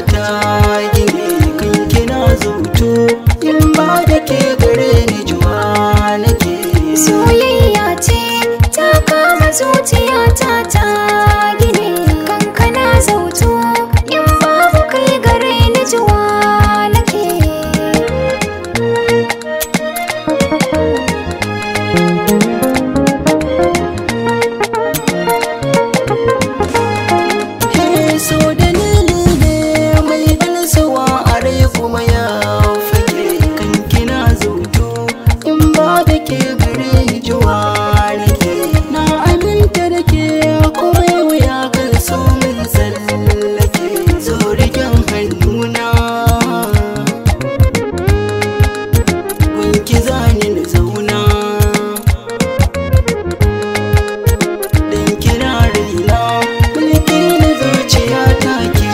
ta gine kan kina zuto in ba da ke gare ni juwa nake. Soyayya ce ta kama zuciyata ta gine kan kana zauto in babu kai gare ni juwa nake. So dalili ne mai dalsawa a rai kuma ya fage kan kina zuto in ba da ke gare ni juwa nake. Na aminta da ke kuma yau ya kan so min tsallake. So rigen hannuna gunki zani na zauna dan kina raina mulki na zuciya ta ke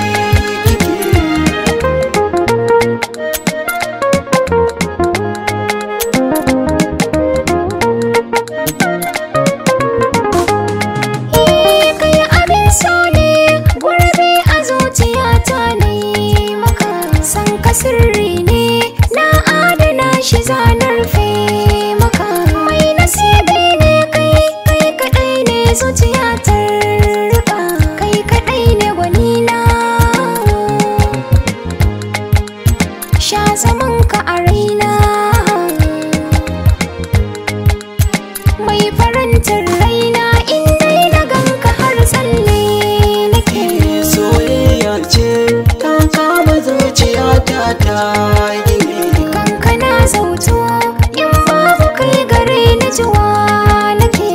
Kai abin so ne gurbi a zuciyata ne maka san ka sirri ne na adana shi zanar fe maka mai nasibi ne kai kadai ne zuciyata rika kai kadai ne gwanina sha zaman ka a raina mai farantar raina inda na ganka har tsalle nake. soyayya ce ta kama zuciya ta gine Kankana zauto in babu kai gare ni juwa nake.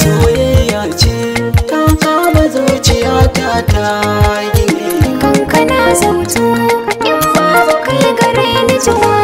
soyayya ce ta kama zuciya ta gine Kankana zauto in babu kai gare ni juwa